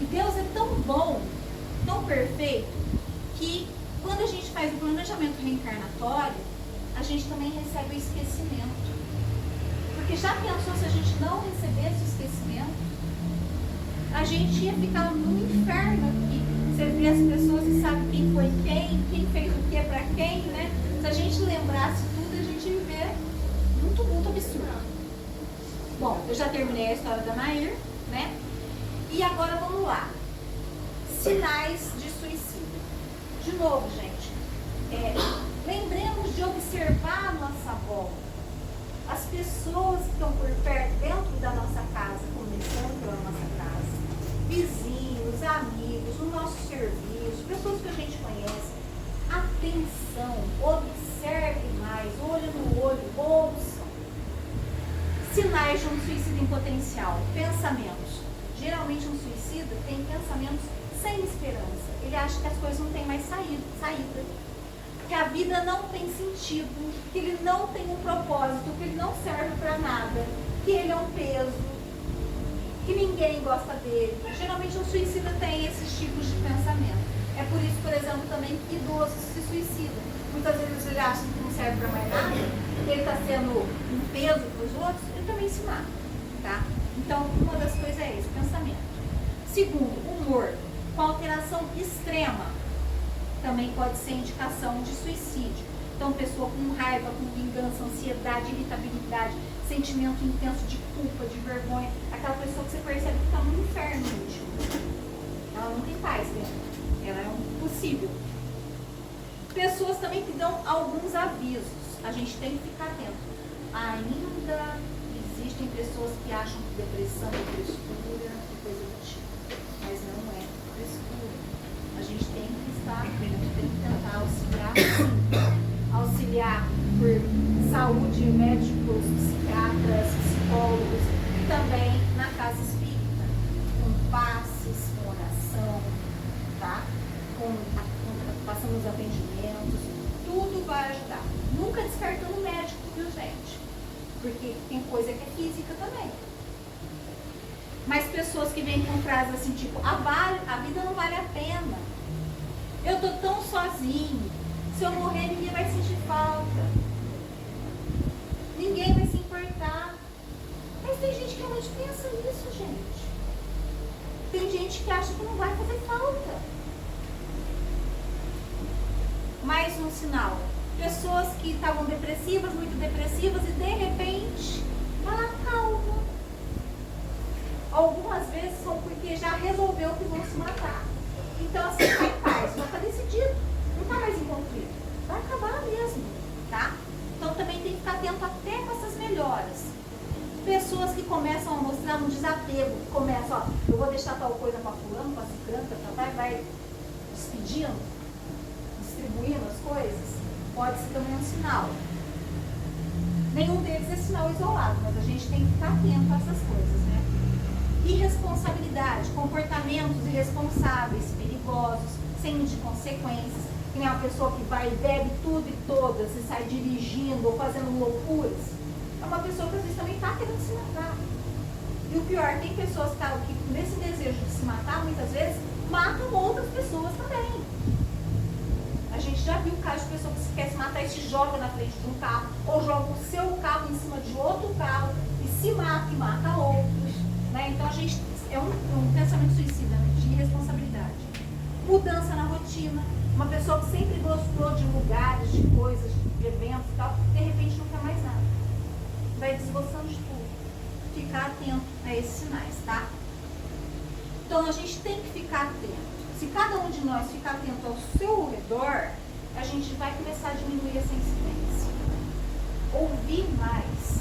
E Deus é tão bom, tão perfeito, que quando a gente faz o planejamento reencarnatório, a gente também recebe o esquecimento. Porque já pensou se a gente não recebesse o esquecimento? A gente ia ficar no inferno aqui. Você vê as pessoas e sabe quem foi quem fez o que para quem, né? Se a gente lembrasse tudo, a gente ia viver muito absurdo. Bom, eu já terminei a história da Nair, né? E agora vamos lá. Sinais de suicídio. De novo, gente, lembremos de observar a nossa volta. As pessoas que estão por perto, dentro da nossa casa, começando pela nossa casa, vizinhos, amigos, no nosso serviço, pessoas que a gente conhece. Atenção, observe mais, olho no olho, ouçam. Sinais de um suicídio em potencial, pensamentos. Geralmente um suicida tem pensamentos sem esperança. Ele acha que as coisas não têm mais saída. Que a vida não tem sentido, que ele não tem um propósito, que ele não serve para nada, que ele é um peso, que ninguém gosta dele. Geralmente o suicida tem esses tipos de pensamento. É por isso, por exemplo, também que idosos se suicidam. Muitas vezes ele acha que não serve para mais nada, que ele está sendo um peso para os outros, ele também se mata. Tá? Então, uma das coisas é esse, pensamento. Segundo, humor, com alteração extrema, também pode ser indicação de suicídio. Então, pessoa com raiva, com vingança, ansiedade, irritabilidade, sentimento intenso de culpa, de vergonha, aquela pessoa que você percebe que está no inferno íntimo. Ela não tem paz dentro. Ela é um possível. Pessoas também que dão alguns avisos. A gente tem que ficar atento. Ainda existem pessoas que acham que depressão é frescura e coisa do tipo. Mas não é frescura. A gente tem que estar atento, tem que tentar auxiliar, sim. Auxiliar por saúde, médicos, psiquiatras, psicólogos e também na casa espírita, com passes, com oração, tá? Passando os atendimentos, tudo vai ajudar. Nunca descartando o médico, viu, gente? Porque tem coisa que é física também. Mas pessoas que vêm com frases assim, tipo, a vida não vale a pena. Eu tô tão sozinho. Se eu morrer, ninguém vai sentir falta. Ninguém vai se importar. Mas tem gente que realmente pensa nisso, gente. Tem gente que acha que não vai fazer falta. Mais um sinal. Pessoas que estavam depressivas, muito depressivas, e de repente, ela calma. Algumas vezes são porque já resolveu que vão se matar. Então, assim, está em paz, já está decidido. Não está mais em conflito. Vai acabar mesmo, tá? Então, também tem que ficar atento até com essas melhoras. Pessoas que começam a mostrar um desapego, que começam, ó, fulano, para ciclano, vai despedindo, distribuindo as coisas, pode ser também um sinal. Nenhum deles é sinal isolado, mas a gente tem que ficar atento a essas coisas, né? Irresponsabilidade, comportamentos irresponsáveis, perigosos, sem de consequências, que nem uma pessoa que vai e bebe tudo e todas e sai dirigindo ou fazendo loucuras. É uma pessoa que às vezes também está querendo se matar. E o pior, tem pessoas que nesse desejo de se matar, muitas vezes, matam outras pessoas também. A gente já viu o caso de pessoa que quer se matar e se joga na frente de um carro, ou joga o seu carro em cima de outro carro e se mata e mata outros. Né? Então a gente é um pensamento suicida, né? De irresponsabilidade. Mudança na rotina. Uma pessoa que sempre gostou de lugares, de coisas, de eventos e tal, de repente não quer mais nada. Vai desgostando de tudo. Ficar atento a esses sinais, tá? Então a gente tem que ficar atento. Se cada um de nós ficar atento ao seu redor, a gente vai começar a diminuir essa incidência. Ouvir mais,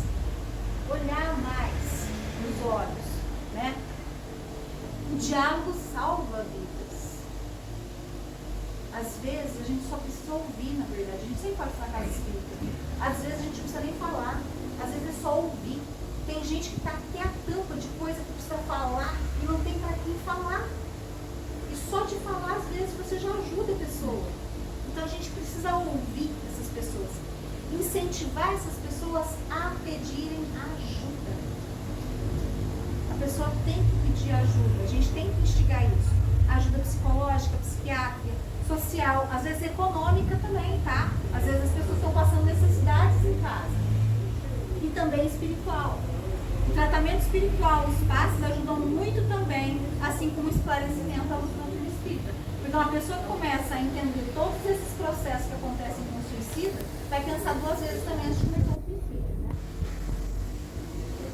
olhar mais nos olhos, né? O diálogo salva vidas. Às vezes a gente só precisa ouvir, na verdade. A gente sempre fala isso na casa espírita. Às vezes a gente não precisa nem falar, às vezes é só ouvir. Tem gente que está até a tampa de coisa que precisa falar e não tem para quem falar. E só de falar, às vezes, você já ajuda a pessoa. Então a gente precisa ouvir essas pessoas. Incentivar essas pessoas a pedirem ajuda. A pessoa tem que pedir ajuda. A gente tem que instigar isso. Ajuda psicológica, psiquiátrica, social, às vezes econômica também, tá? Às vezes as pessoas estão passando necessidades em casa. E também espiritual. O tratamento espiritual, os passos ajudam muito também, assim como o esclarecimento ao doutrina espírita. Porque uma pessoa que começa a entender todos esses processos que acontecem com o suicida, vai pensar duas vezes também antes de começar o suicídio, né?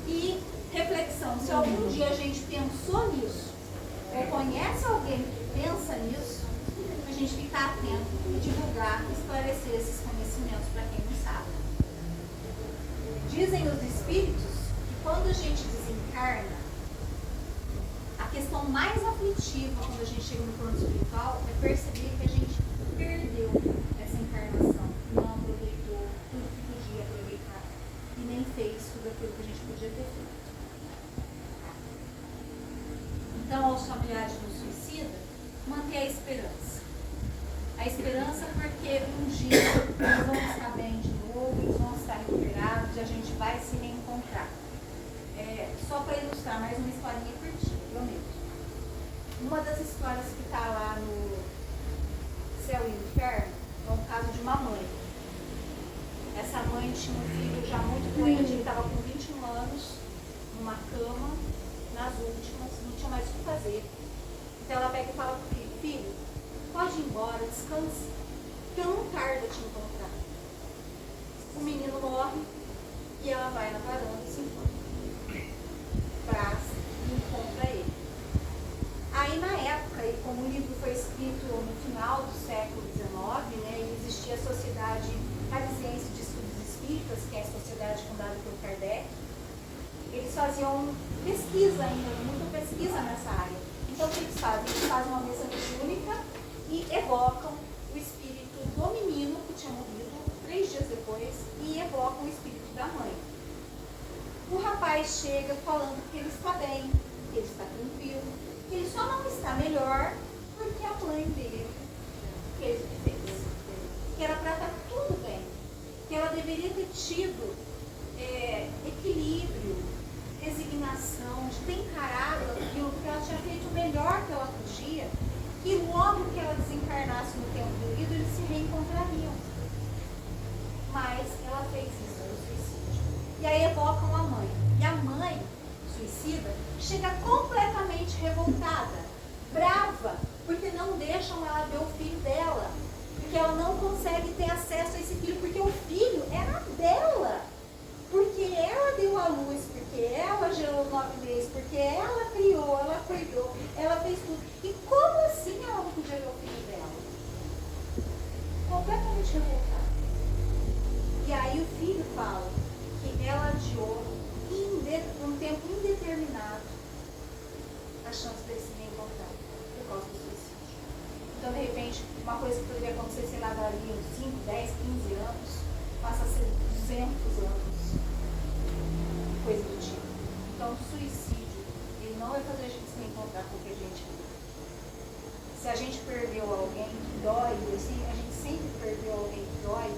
E reflexão, se algum dia a gente pensou nisso, ou conhece alguém que pensa nisso, a gente ficar atento e divulgar, esclarecer esses conhecimentos para quem não sabe. Dizem os espíritos que quando a gente desencarna, a questão mais aflitiva quando a gente chega no plano espiritual é perceber que a gente perdeu essa encarnação, não aproveitou tudo que podia aproveitar e nem fez tudo aquilo que a gente podia ter feito. Então, aos familiares do suicida, manter a esperança. A esperança porque um dia eles vão estar bem de novo, eles vão estar recuperados e a gente vai se reencontrar. Só para ilustrar mais uma historinha curtinha, prometo. Uma das histórias que está lá no Céu e Inferno é um caso de uma mãe. Essa mãe tinha um filho já muito doente, ele estava com 21 anos, numa cama, nas últimas, não tinha mais o que fazer. Então ela pega e fala para o filho, filho, pode ir embora, descanse, porque eu não tardo a te encontrar. O menino morre e ela vai na varanda e se encontra. E encontra ele. Aí na época, e como o livro foi escrito no final do século XIX, né, e existia a Sociedade Parisiense de Estudos Espíritas, que é a sociedade fundada por Kardec, eles faziam pesquisa ainda, muita pesquisa nessa área. Então o que eles fazem? Eles fazem uma mesa mediúnica e evocam o espírito do menino que tinha morrido 3 dias depois e evocam o espírito da mãe. O rapaz chega falando que ele está bem, que ele está tranquilo, que ele só não está melhor porque a mãe dele fez o que fez. Que era para estar tudo bem, que ela deveria ter tido equilíbrio, resignação, de ter encarado aquilo, que ela tinha feito o melhor que ela podia, que logo que ela desencarnasse no tempo devido, eles se reencontrariam. Mas ela fez isso no suicídio. E aí evocam a mãe. E a mãe, suicida, chega completamente revoltada, brava, porque não deixam ela ver o filho dela. Porque ela não consegue ter acesso a esse filho, porque o filho era dela. Porque ela deu à luz, porque ela gerou 9 meses, porque ela criou, ela cuidou, ela fez tudo. E como assim ela não podia ver o filho dela? Completamente revoltada. E aí o filho fala que ela adiou um tempo indeterminado a chance dele se reencontrar. coisa que poderia acontecer, sei lá, dali uns 5, 10, 15 anos, passa a ser 200 anos, coisa do tipo. Então, o suicídio, ele não vai fazer a gente se reencontrar com o que a gente viu. Se a gente perdeu alguém que dói, assim, a gente sempre perdeu alguém que dói,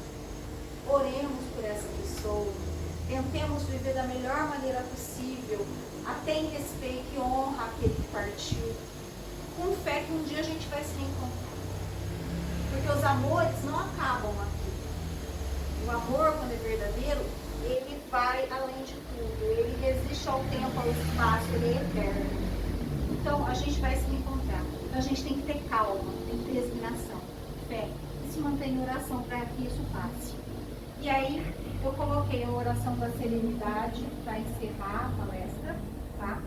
oremos por essa pessoa, tentemos viver da melhor maneira possível, até em respeito e honra aquele que partiu, com fé que um dia a gente vai se reencontrar. Porque os amores não acabam aqui. O amor, quando é verdadeiro, ele vai além de tudo, ele resiste ao tempo, ao espaço, ele é eterno. Então, a gente vai se reencontrar. Então, a gente tem que ter calma, tem que ter resignação, fé, e se manter em oração para que isso passe. E aí, eu coloquei a oração da serenidade para encerrar a palestra, tá?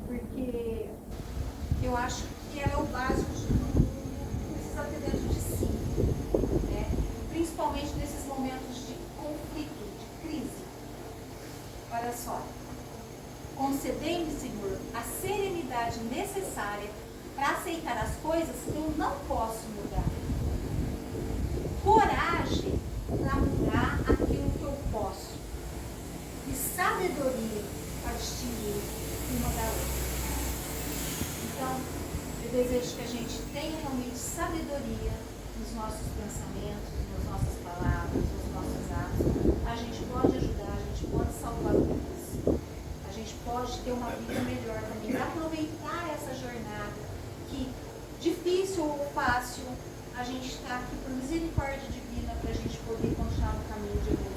Porque eu acho que ela é o básico de todo mundo, precisa ter dentro de si, né? Principalmente nesses momentos de conflito, de crise. Olha só, concedei-me, Senhor, a serenidade necessária para aceitar as coisas que eu não posso mudar. Coragem para mudar aquilo que eu posso. E sabedoria para distinguir uma da outra. Então, eu desejo que a gente tenha realmente sabedoria nos nossos pensamentos, nas nossas palavras, nos nossos atos. A gente pode ajudar, a gente pode salvar vidas. A gente pode ter uma vida melhor também. Aproveitar essa jornada que, difícil ou fácil, a gente está aqui por misericórdia divina para a gente poder continuar no caminho de Deus.